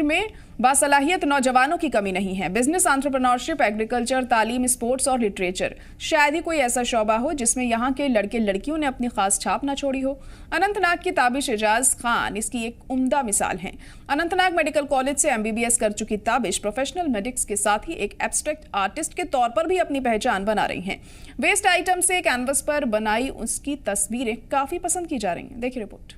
में बासलाहियत नौजवानों की कमी नहीं है। बिजनेस, एंटरप्रेन्योरशिप, एग्रीकल्चर, तालीम, स्पोर्ट्स और लिटरेचर, शायद ही कोई ऐसा शोबा हो जिसमें यहाँ के लड़के लड़कियों ने अपनी खास छाप ना छोड़ी हो। अनंतनाग की ताबिश इजाज खान इसकी एक उम्दा मिसाल हैं। अनंतनाग मेडिकल कॉलेज से MBBS कर चुकी ताबिश प्रोफेशनल मेडिक्स के साथ ही एक एब्स्ट्रैक्ट आर्टिस्ट के तौर पर भी अपनी पहचान बना रही हैं। वेस्ट आइटम से कैनवस पर बनाई उसकी तस्वीरें काफी पसंद की जा रही हैं। देखिए रिपोर्ट।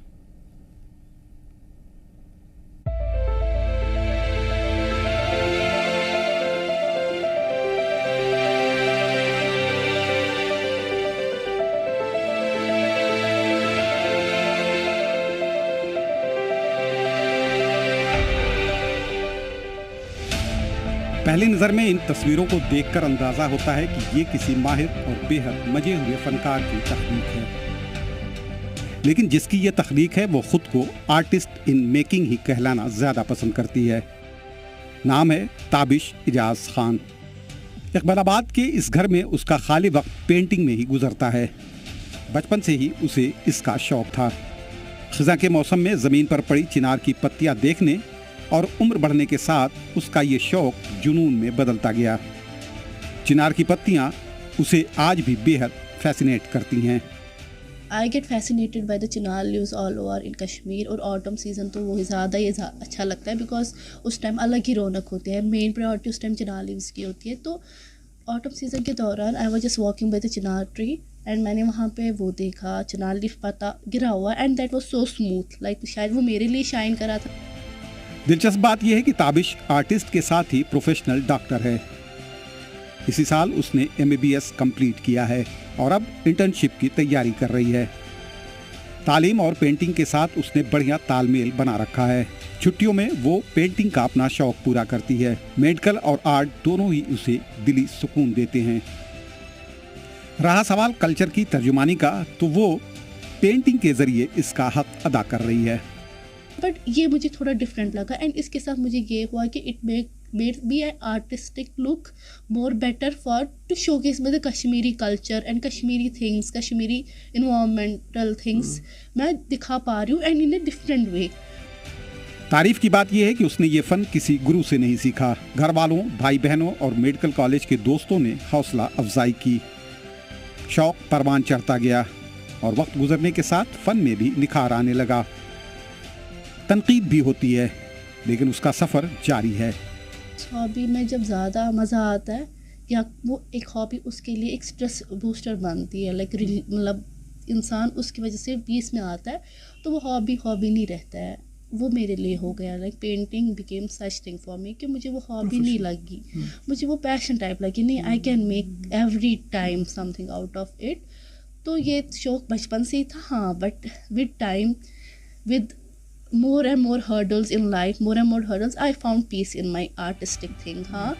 पहली नज़र में इन तस्वीरों को देखकर अंदाजा होता है कि ये किसी माहिर और बेहद मजे हुए फनकार की तख्लीक है। लेकिन जिसकी ये तख्लीक है वो खुद को आर्टिस्ट इन मेकिंग ही कहलाना ज़्यादा पसंद करती है। नाम है ताबिश इजाज खान। इकबालाबाद के इस घर में उसका खाली वक्त पेंटिंग में ही गुजरता है। बचपन से ही उसे इसका शौक था। खिज़ां के मौसम में ज़मीन पर पड़ी चिनार की पत्तियां देखने और उम्र बढ़ने के साथ उसका ये शौक जुनून में बदलता गया। चिनार की पत्तियां उसे आज भी बेहद फैसिनेट करती हैं। I get fascinated by the chinar leaves all over in Kashmir और ऑटम सीज़न तो वो ज़्यादा ही अच्छा लगता है बिकॉज उस टाइम अलग ही रौनक होती है। मेन प्रायोरिटी उस टाइम चिनार लीव्स की होती है। तो ऑटम सीज़न के दौरान I was just walking by the Chinar tree and मैंने वहाँ पे वो देखा चिनार लीफ पत्ता गिरा हुआ and that was so smooth like शायद वो मेरे लिए शाइन करा था। दिलचस्प बात यह है कि ताबिश आर्टिस्ट के साथ ही प्रोफेशनल डॉक्टर है। इसी साल उसने MBBS कंप्लीट किया है और अब इंटर्नशिप की तैयारी कर रही है। तालीम और पेंटिंग के साथ उसने बढ़िया तालमेल बना रखा है। छुट्टियों में वो पेंटिंग का अपना शौक पूरा करती है। मेडिकल और आर्ट दोनों ही उसे दिली सुकून देते हैं। रहा सवाल कल्चर की तर्जुमानी का, तो वो पेंटिंग के जरिए इसका हक अदा कर रही है। बट ये मुझे थोड़ा डिफरेंट लगा एंड इसके साथ मुझे ये हुआ कि it made be a artistic look more better for to showcase with the Kashmiri culture and Kashmiri things, Kashmiri environmental things मैं दिखा पा रही हूँ and in a different way. तारीफ की बात यह है कि उसने ये फन किसी गुरु से नहीं सीखा। घर वालों, भाई बहनों और मेडिकल कॉलेज के दोस्तों ने हौसला अफजाई की। शौक परवान चढ़ता गया और वक्त गुजरने के साथ फन में भी निखार आने लगा। तनकीद भी होती है लेकिन उसका सफ़र जारी है। हॉबी में जब ज़्यादा मज़ा आता है या वो एक हॉबी उसके लिए एक स्ट्रेस बूस्टर बनती है लाइक मतलब इंसान उसकी वजह से पीस में आता है तो वो हॉबी नहीं रहता है। वो मेरे लिए हो गया like painting became such thing for me कि मुझे वो हॉबी नहीं लगी, मुझे वो पैशन टाइप लगी। नहीं, I can make every time something out of it. तो ये शौक बचपन से ही था हाँ, but with time with more and more hurdles in life, more and more hurdles, I found peace in my artistic thing। हाँ,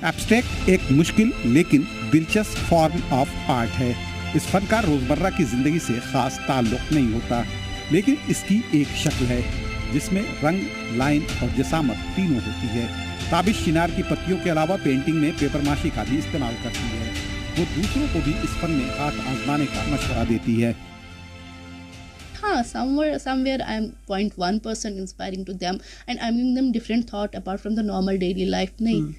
एब्स्ट्रैक्ट एक मुश्किल लेकिन दिलचस्प फॉर्म ऑफ आर्ट है। इस फन का रोजमर्रा की जिंदगी से खास ताल्लुक नहीं होता, लेकिन इसकी एक शक्ल है जिसमें रंग, लाइन और जसामत तीनों होती है। ताबिश चिनार की पत्तियों के अलावा पेंटिंग में पेपरमाशी का भी इस्तेमाल करती है। वो दूसरों को भी इस फन में हाथ आजमाने का मशवरा देती है। हाँ, somewhere I'm 0.1% inspiring to them and I'm giving them different thought apart from the normal daily life। नहीं,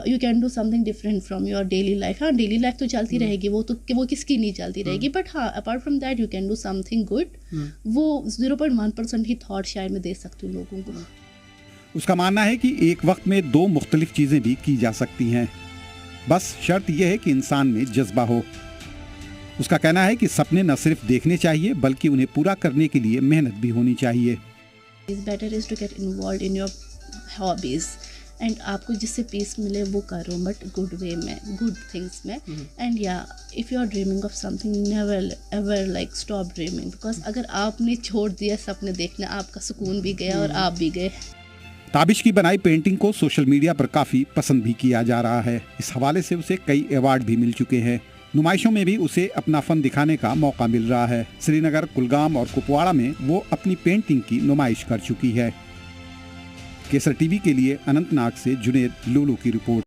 you can do something different from your daily life। हाँ, डेली लाइफ तो चलती रहेगी, वो किसकी नहीं चलती रहेगी, बट हाँ apart from that you can do something good। वो 0.1% ही थॉट शायद मैं दे सकती हूँ लोगों को। उसका मानना है कि एक वक्त में दो मुख्तलिफ चीज़ें भी की जा सकती हैं, बस शर्त यह है कि इंसान में जज्बा हो। उसका कहना है कि सपने न सिर्फ देखने चाहिए बल्कि उन्हें पूरा करने के लिए मेहनत भी होनी चाहिए। Better is to get involve in your hobbies and आपको जिससे पीस मिले वो करो, बट गुड वे में, गुड थिंग्स में। एंड या if you are dreaming of something never ever like stop dreaming, because अगर आपने छोड़ दिया सपने देखना, आपका सुकून भी गया और आप भी गए। ताबिश की बनाई पेंटिंग को सोशल मीडिया पर काफ़ी पसंद भी किया जा रहा है। इस हवाले से उसे कई अवार्ड भी मिल चुके हैं। नुमाइशों में भी उसे अपना फन दिखाने का मौका मिल रहा है। श्रीनगर, कुलगाम और कुपवाड़ा में वो अपनी पेंटिंग की नुमाइश कर चुकी है। केसर टीवी के लिए अनंतनाग से जुनेद लुलू की रिपोर्ट।